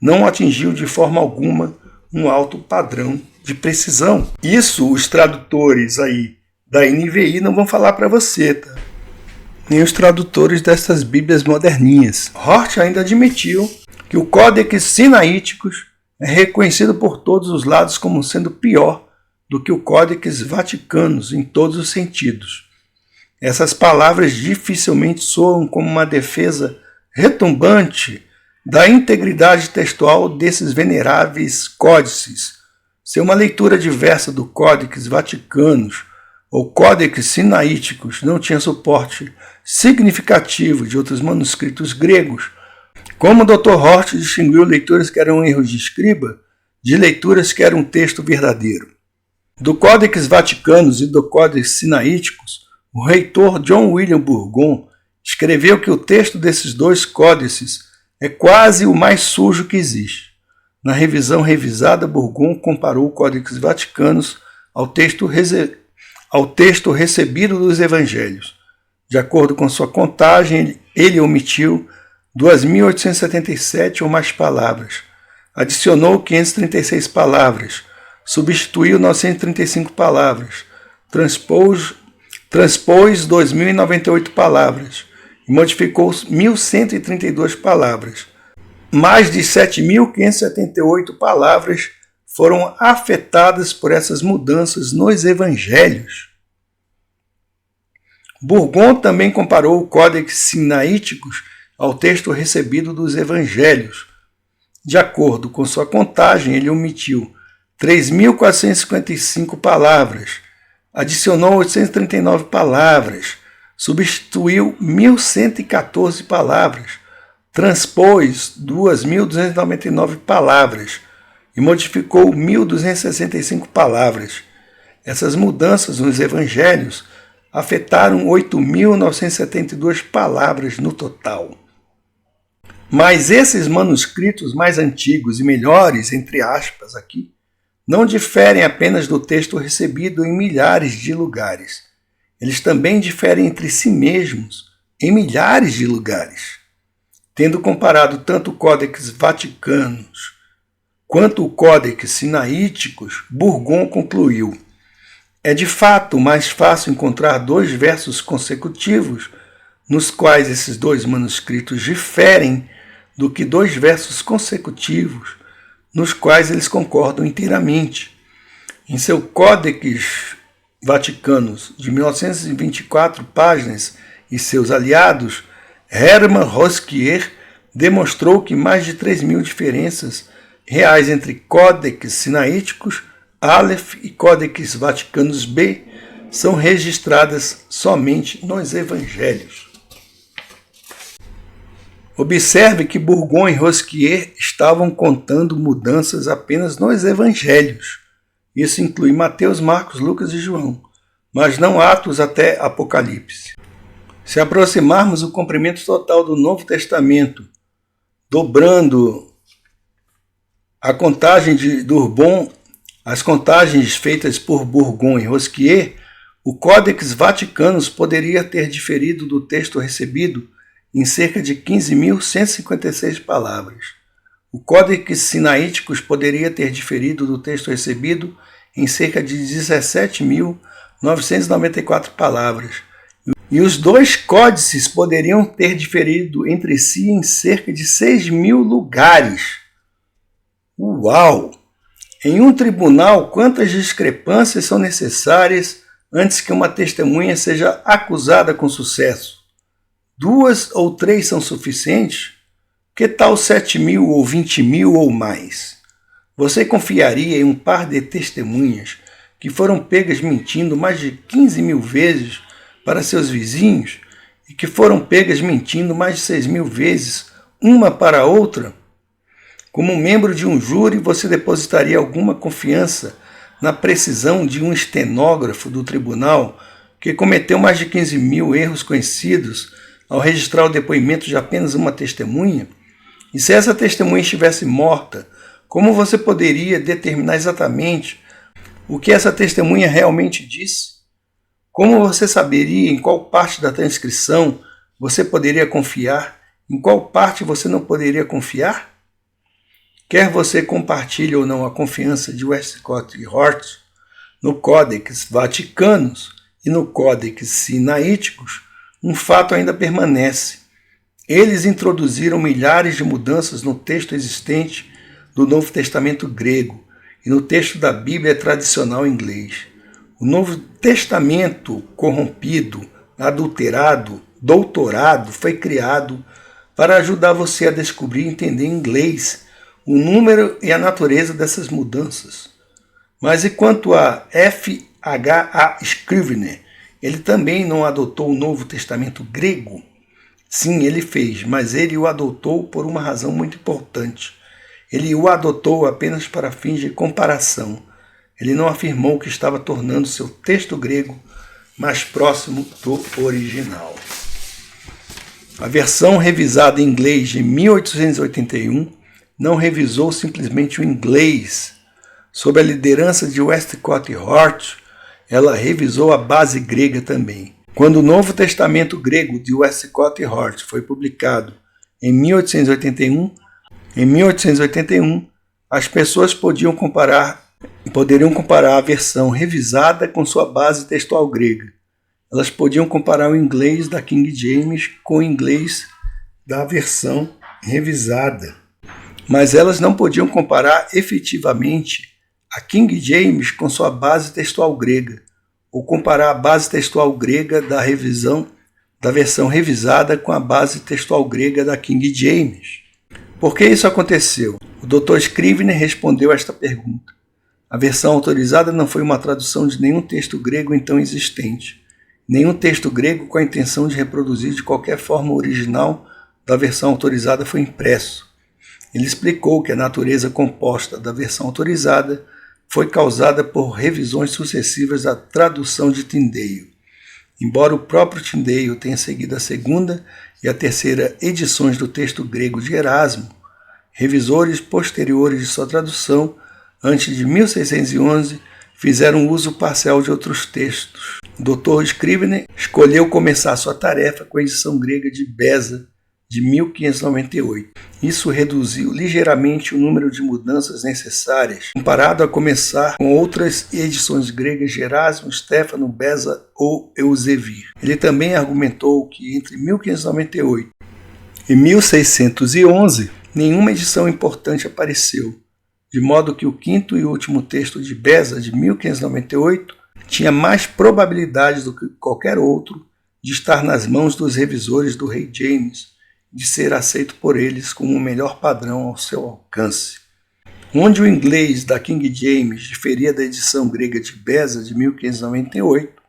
não atingiu de forma alguma um alto padrão de precisão. Isso os tradutores aí da NVI não vão falar para você, tá? Nem os tradutores dessas bíblias moderninhas. Hort ainda admitiu que o Codex Sinaíticos é reconhecido por todos os lados como sendo pior do que o Codex Vaticanus em todos os sentidos. Essas palavras dificilmente soam como uma defesa retumbante da integridade textual desses veneráveis códices. Se uma leitura diversa do Codex Vaticanus ou Codex Sinaíticos não tinha suporte significativo de outros manuscritos gregos, como o Dr. Hort distinguiu leituras que eram erros de escriba de leituras que eram um texto verdadeiro. Do Codex Vaticanus e do Codex Sinaíticos, o reitor John William Burgon escreveu que o texto desses 2 códices é quase o mais sujo que existe. Na revisão revisada, Burgon comparou o Codex Vaticanus ao texto recebido dos Evangelhos. De acordo com sua contagem, ele omitiu 2.877 ou mais palavras, adicionou 536 palavras, substituiu 935 palavras, transpôs 2.098 palavras e modificou 1.132 palavras. Mais de 7.578 palavras foram afetadas por essas mudanças nos evangelhos. Burgon também comparou o Codex Sinaíticos ao texto recebido dos evangelhos. De acordo com sua contagem, ele omitiu 3.455 palavras, adicionou 839 palavras, substituiu 1.114 palavras, transpôs 2.299 palavras e modificou 1.265 palavras. Essas mudanças nos evangelhos afetaram 8.972 palavras no total. Mas esses manuscritos mais antigos e melhores, entre aspas aqui, não diferem apenas do texto recebido em milhares de lugares. Eles também diferem entre si mesmos em milhares de lugares. Tendo comparado tanto o Codex Vaticanus quanto o Codex Sinaíticos, Burgon concluiu: é de fato mais fácil encontrar 2 versos consecutivos nos quais esses 2 manuscritos diferem do que 2 versos consecutivos nos quais eles concordam inteiramente. Em seu Codex Vaticanus de 1924 páginas e seus aliados, Hermann Rosquier demonstrou que mais de 3.000 diferenças reais entre códex sinaíticos Aleph e códex vaticanos B são registradas somente nos evangelhos. Observe que Burgon e Rosquier estavam contando mudanças apenas nos evangelhos. Isso inclui Mateus, Marcos, Lucas e João, mas não Atos até Apocalipse. Se aproximarmos o comprimento total do Novo Testamento, dobrando a contagem de Bourbon, as contagens feitas por Burgon e Rosquier, o Códex Vaticanus poderia ter diferido do texto recebido em cerca de 15.156 palavras. O Códex Sinaíticos poderia ter diferido do texto recebido em cerca de 17.994 palavras. E os dois códices poderiam ter diferido entre si em cerca de 6.000 lugares. Uau! Em um tribunal, quantas discrepâncias são necessárias antes que uma testemunha seja acusada com sucesso? 2 ou 3 são suficientes? Que tal 7.000 ou 20.000 ou mais? Você confiaria em um par de testemunhas que foram pegas mentindo mais de 15.000 vezes para seus vizinhos e que foram pegas mentindo mais de 6.000 vezes uma para a outra? Como membro de um júri, você depositaria alguma confiança na precisão de um estenógrafo do tribunal que cometeu mais de 15.000 erros conhecidos ao registrar o depoimento de apenas uma testemunha? E se essa testemunha estivesse morta, como você poderia determinar exatamente o que essa testemunha realmente disse? Como você saberia em qual parte da transcrição você poderia confiar, em qual parte você não poderia confiar? Quer você compartilhe ou não a confiança de Westcott e Hort no Códex Vaticanus e no Códex Sinaíticos, um fato ainda permanece. Eles introduziram milhares de mudanças no texto existente do Novo Testamento grego e no texto da Bíblia tradicional inglês. O Novo Testamento corrompido, adulterado, doutorado, foi criado para ajudar você a descobrir e entender em inglês o número e a natureza dessas mudanças. Mas e quanto a F.H.A. Scrivener? Ele também não adotou o Novo Testamento grego? Sim, ele fez, mas ele o adotou por uma razão muito importante. Ele o adotou apenas para fins de comparação. Ele não afirmou que estava tornando seu texto grego mais próximo do original. A versão revisada em inglês de 1881 não revisou simplesmente o inglês. Sob a liderança de Westcott e Hort, ela revisou a base grega também. Quando o Novo Testamento grego de Westcott e Hort foi publicado em 1881, as pessoas poderiam comparar a versão revisada com sua base textual grega. Elas podiam comparar o inglês da King James com o inglês da versão revisada. Mas elas não podiam comparar efetivamente a King James com sua base textual grega, ou comparar a base textual grega da versão revisada com a base textual grega da King James. Por que isso aconteceu? O Dr. Scrivener respondeu esta pergunta. A versão autorizada não foi uma tradução de nenhum texto grego então existente. Nenhum texto grego com a intenção de reproduzir de qualquer forma o original da versão autorizada foi impresso. Ele explicou que a natureza composta da versão autorizada foi causada por revisões sucessivas da tradução de Tyndale. Embora o próprio Tyndale tenha seguido a segunda e a terceira edições do texto grego de Erasmo, revisores posteriores de sua tradução, antes de 1611, fizeram uso parcial de outros textos. O Dr. Scrivener escolheu começar sua tarefa com a edição grega de Beza, de 1598. Isso reduziu ligeiramente o número de mudanças necessárias, comparado a começar com outras edições gregas de Erasmo, Stefano, Beza ou Eusebio. Ele também argumentou que entre 1598 e 1611, nenhuma edição importante apareceu, de modo que o quinto e último texto de Beza, de 1598, tinha mais probabilidades do que qualquer outro de estar nas mãos dos revisores do rei James, de ser aceito por eles como o melhor padrão ao seu alcance. Onde o inglês da King James diferia da edição grega de Beza de 1598,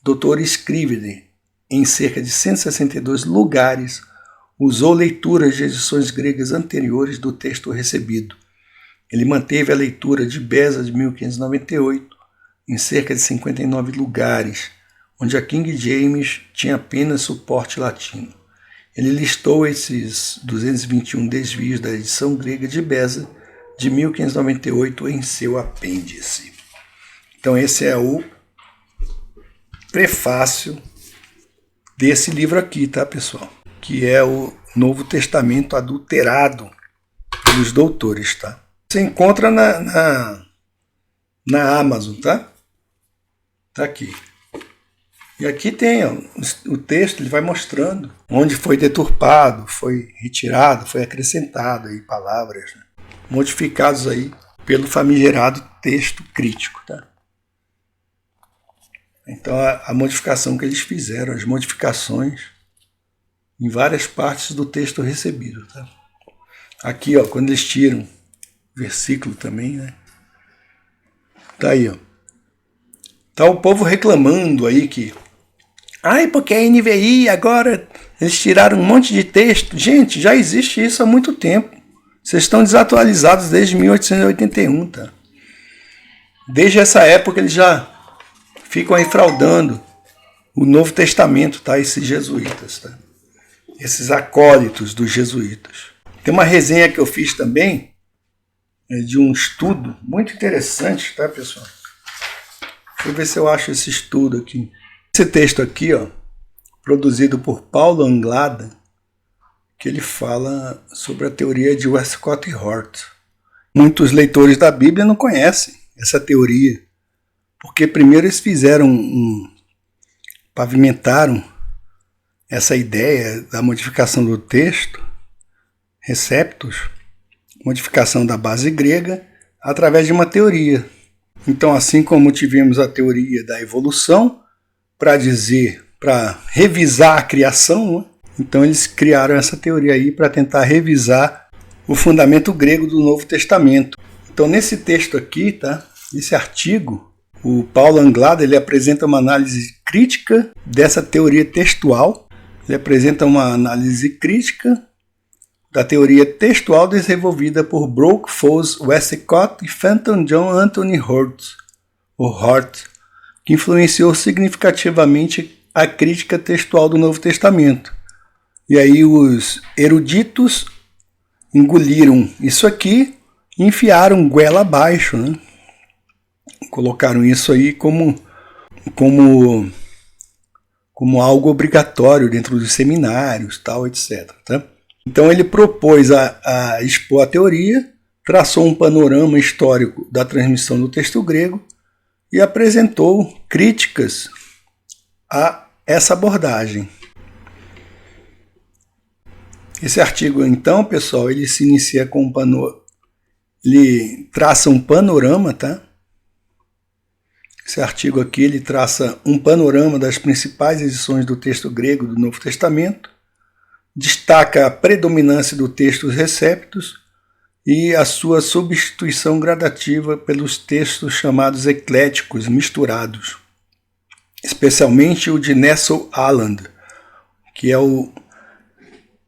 Dr. Scrivener, em cerca de 162 lugares, usou leituras de edições gregas anteriores do texto recebido. Ele manteve a leitura de Beza de 1598 em cerca de 59 lugares, onde a King James tinha apenas suporte latino. Ele listou esses 221 desvios da edição grega de Beza de 1598 em seu apêndice. Então esse é o prefácio desse livro aqui, tá, pessoal? Que é o Novo Testamento adulterado pelos doutores, tá? Você encontra na Amazon, tá? Tá aqui. E aqui tem ó, o texto, ele vai mostrando onde foi deturpado, foi retirado, foi acrescentado aí palavras, né? Modificados aí pelo famigerado texto crítico, tá? Então a modificação que eles fizeram, as modificações em várias partes do texto recebido, tá? Aqui, ó, quando eles tiram versículo também, né? Tá aí, ó. Tá o povo reclamando aí que porque a NVI agora eles tiraram um monte de texto. Gente, já existe isso há muito tempo. Vocês estão desatualizados desde 1881, tá? Desde essa época eles já ficam aí fraudando o Novo Testamento, tá? Esses jesuítas, tá? Esses acólitos dos jesuítas. Tem uma resenha que eu fiz também de um estudo muito interessante, tá, pessoal? Deixa eu ver se eu acho esse estudo aqui. Esse texto aqui, ó, produzido por Paulo Anglada, que ele fala sobre a teoria de Westcott e Hort. Muitos leitores da Bíblia não conhecem essa teoria, porque primeiro eles pavimentaram essa ideia da modificação do texto, receptos, modificação da base grega, através de uma teoria. Então, assim como tivemos a teoria da evolução, para revisar a criação, né? Então eles criaram essa teoria aí para tentar revisar o fundamento grego do Novo Testamento. Então nesse texto aqui, tá? Esse artigo, o Paulo Anglada, ele apresenta uma análise crítica dessa teoria textual. Ele apresenta uma análise crítica da teoria textual desenvolvida por Brooke, Foss, Westcott e Fenton John Anthony Hort, que influenciou significativamente a crítica textual do Novo Testamento. E aí os eruditos engoliram isso aqui e enfiaram goela abaixo, né? Colocaram isso aí como algo obrigatório dentro dos seminários, tal, etc. Tá? Então ele propôs a expor a teoria, traçou um panorama histórico da transmissão do texto grego e apresentou críticas a essa abordagem. Esse artigo, então, pessoal, ele se inicia com ele traça um panorama, tá? Esse artigo aqui, ele traça um panorama das principais edições do texto grego do Novo Testamento, destaca a predominância do texto receptos e a sua substituição gradativa pelos textos chamados ecléticos, misturados, especialmente o de Nestle Aland, que é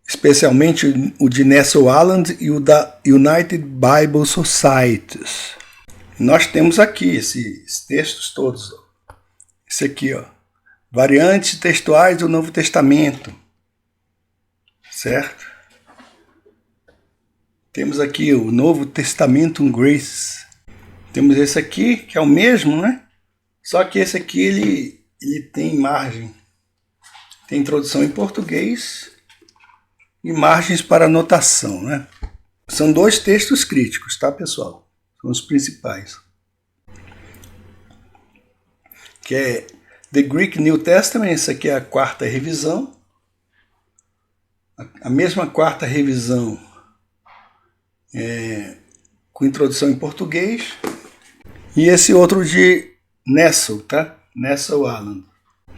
especialmente o de Nestle Aland e o da United Bible Societies. Nós temos aqui esses textos todos. Esse aqui, ó, variantes textuais do Novo Testamento, certo? Temos aqui o Novo Testamentum Grace. Temos esse aqui, que é o mesmo, né? Só que esse aqui, ele tem margem. Tem introdução em português e margens para anotação, né? São dois textos críticos, tá, pessoal? São os principais. Que é The Greek New Testament, essa aqui é a quarta revisão. A mesma quarta revisão com introdução em português. E esse outro de Nestle, tá? Nestle Aland.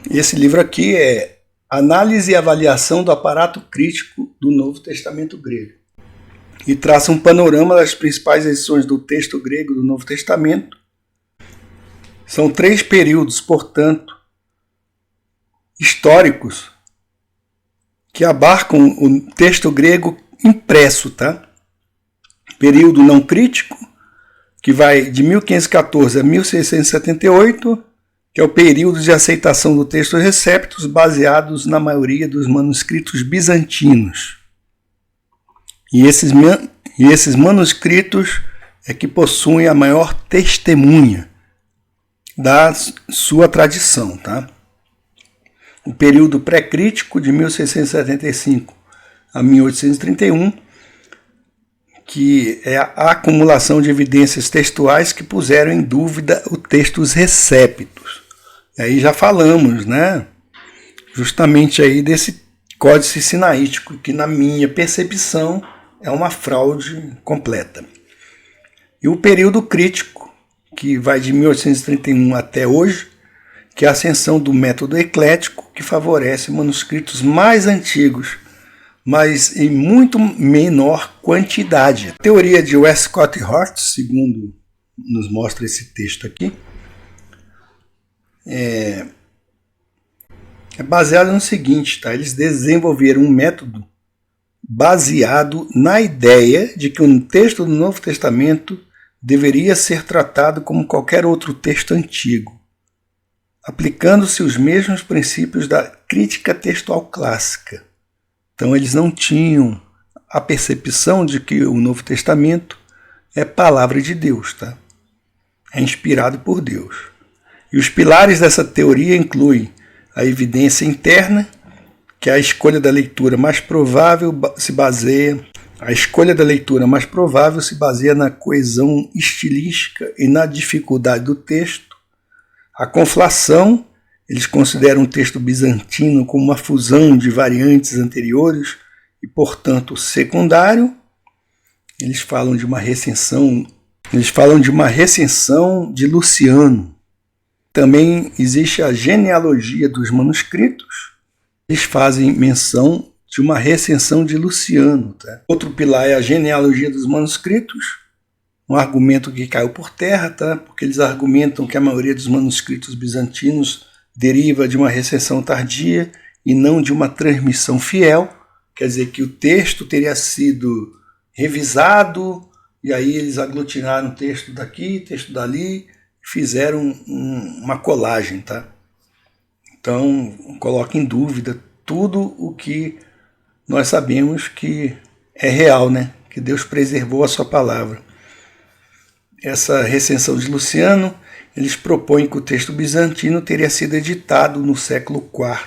E esse livro aqui é Análise e Avaliação do Aparato Crítico do Novo Testamento Grego. e traça um panorama das principais edições do texto grego do Novo Testamento. São 3 períodos, portanto, históricos que abarcam o texto grego impresso, tá? Período não crítico, que vai de 1514 a 1678, que é o período de aceitação do texto receptus, baseados na maioria dos manuscritos bizantinos. E esses manuscritos é que possuem a maior testemunha da sua tradição, tá? O período pré-crítico de 1675 a 1831, que é a acumulação de evidências textuais que puseram em dúvida os textos receptos. E aí já falamos, né? Justamente aí desse códice sinaítico, que na minha percepção é uma fraude completa. E o período crítico, que vai de 1831 até hoje, que é a ascensão do método eclético, que favorece manuscritos mais antigos, mas em muito menor quantidade. A teoria de Westcott e Hort, segundo nos mostra esse texto aqui, é baseada no seguinte, tá? Eles desenvolveram um método baseado na ideia de que um texto do Novo Testamento deveria ser tratado como qualquer outro texto antigo, aplicando-se os mesmos princípios da crítica textual clássica. Então eles não tinham a percepção de que o Novo Testamento é palavra de Deus, tá? É inspirado por Deus. E os pilares dessa teoria incluem a evidência interna, que a escolha da leitura mais provável se baseia na coesão estilística e na dificuldade do texto. A conflação, eles consideram o texto bizantino como uma fusão de variantes anteriores e, portanto, secundário. Eles falam de uma recensão de Luciano. Também existe a genealogia dos manuscritos. Eles fazem menção de uma recensão de Luciano. Tá? Outro pilar é a genealogia dos manuscritos, um argumento que caiu por terra, tá? Porque eles argumentam que a maioria dos manuscritos bizantinos deriva de uma recensão tardia e não de uma transmissão fiel. Quer dizer que o texto teria sido revisado e aí eles aglutinaram texto daqui, texto dali, fizeram uma colagem, tá? Então, coloca em dúvida tudo o que nós sabemos que é real, né? Que Deus preservou a sua palavra. Essa recensão de Luciano, eles propõem que o texto bizantino teria sido editado no século IV,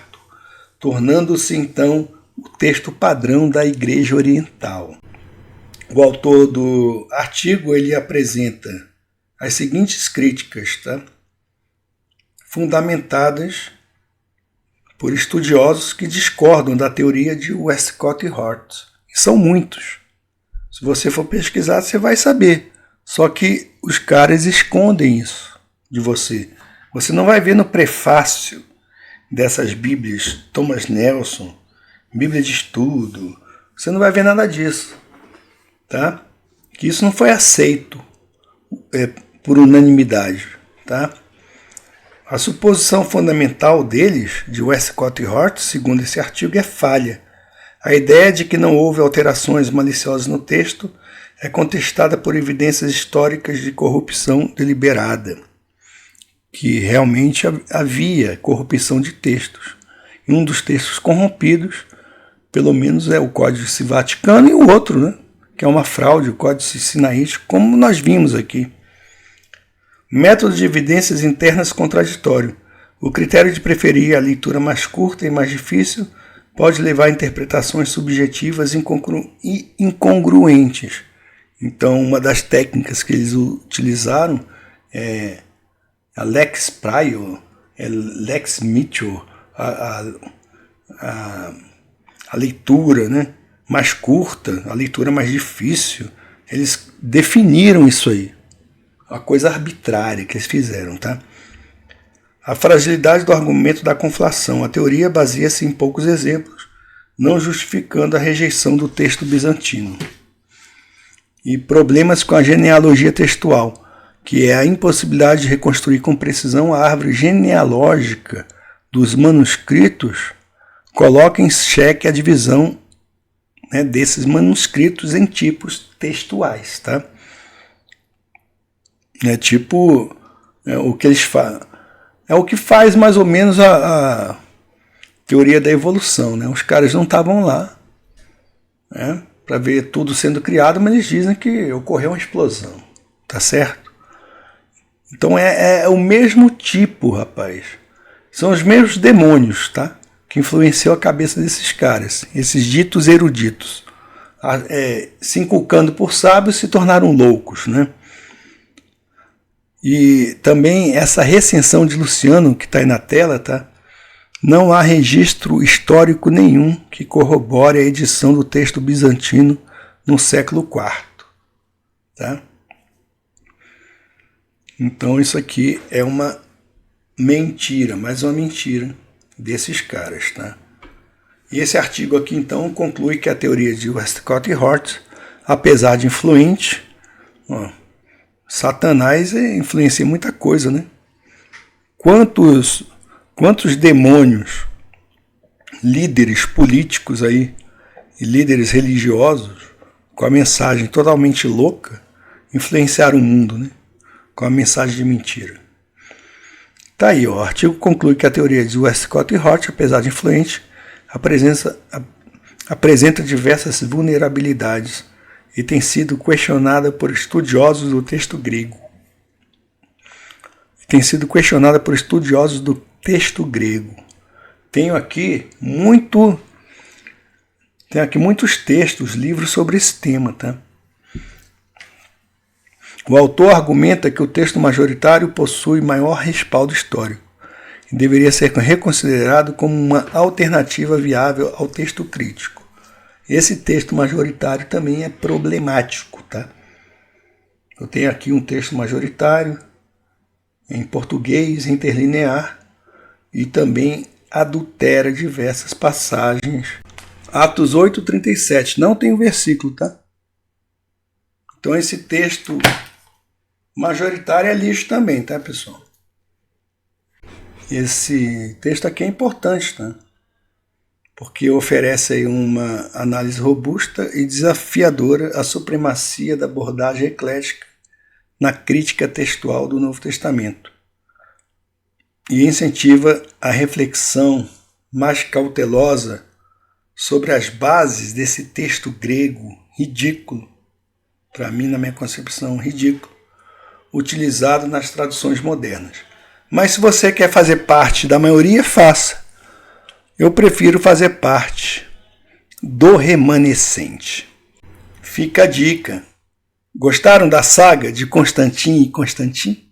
tornando-se então o texto padrão da Igreja Oriental. O autor do artigo ele apresenta as seguintes críticas, tá? Fundamentadas por estudiosos que discordam da teoria de Westcott e Hort. E são muitos. Se você for pesquisar, você vai saber. Só que os caras escondem isso de você. Você não vai ver no prefácio dessas Bíblias, Thomas Nelson, Bíblia de Estudo, você não vai ver nada disso. Tá? Que isso não foi aceito por unanimidade. Tá? A suposição fundamental deles, de Westcott e Hort, segundo esse artigo, é falha. A ideia de que não houve alterações maliciosas no texto é contestada por evidências históricas de corrupção deliberada, que realmente havia corrupção de textos. E um dos textos corrompidos, pelo menos, é o Códice Vaticano, e o outro, né, que é uma fraude, o Códice Sinaítico, como nós vimos aqui. Método de evidências internas contraditório. O critério de preferir a leitura mais curta e mais difícil pode levar a interpretações subjetivas e incongruentes. Então, uma das técnicas que eles utilizaram é a lex prior, lex mitchell, a leitura, né, mais curta, a leitura mais difícil. Eles definiram isso aí. Uma coisa arbitrária que eles fizeram, tá? A fragilidade do argumento da conflação. A teoria baseia-se em poucos exemplos, não justificando a rejeição do texto bizantino. e problemas com a genealogia textual, que é a impossibilidade de reconstruir com precisão a árvore genealógica dos manuscritos, coloca em xeque a divisão, né, desses manuscritos em tipos textuais, tá? É tipo o que eles fazem. É o que faz mais ou menos a teoria da evolução, né? Os caras não estavam lá, né, para ver tudo sendo criado, mas eles dizem que ocorreu uma explosão, tá certo? Então é o mesmo tipo, rapaz. São os mesmos demônios, tá? Que influenciou a cabeça desses caras, esses ditos eruditos. Se inculcando por sábios, se tornaram loucos, né? E também essa recensão de Luciano, que está aí na tela, tá? Não há registro histórico nenhum que corrobore a edição do texto bizantino no século IV, tá? Então isso aqui é uma mentira, mais uma mentira desses caras, tá? E esse artigo aqui então conclui que a teoria de Westcott e Hort, apesar de influente, Satanás influencia muita coisa, né? Quantos demônios, líderes políticos aí e líderes religiosos com a mensagem totalmente louca influenciaram o mundo, né? Com a mensagem de mentira. Tá aí, o artigo conclui que a teoria de Westcott e Hort, apesar de influente, apresenta diversas vulnerabilidades e tem sido questionada por estudiosos do texto grego. Tenho aqui muitos textos, livros sobre esse tema, tá? O autor argumenta que o texto majoritário possui maior respaldo histórico e deveria ser reconsiderado como uma alternativa viável ao texto crítico. Esse texto majoritário também é problemático, tá? Eu tenho aqui um texto majoritário em português interlinear e também adultera diversas passagens. Atos 8:37, não tem o versículo, tá? Então esse texto majoritário é lixo também, tá, pessoal? Esse texto aqui é importante, tá? Porque oferece aí uma análise robusta e desafiadora à supremacia da abordagem eclética na crítica textual do Novo Testamento e incentiva a reflexão mais cautelosa sobre as bases desse texto grego ridículo, para mim, na minha concepção, ridículo, utilizado nas traduções modernas. Mas se você quer fazer parte da maioria, faça. Eu prefiro fazer parte do remanescente. Fica a dica. Gostaram da saga de Constantin e Constantin?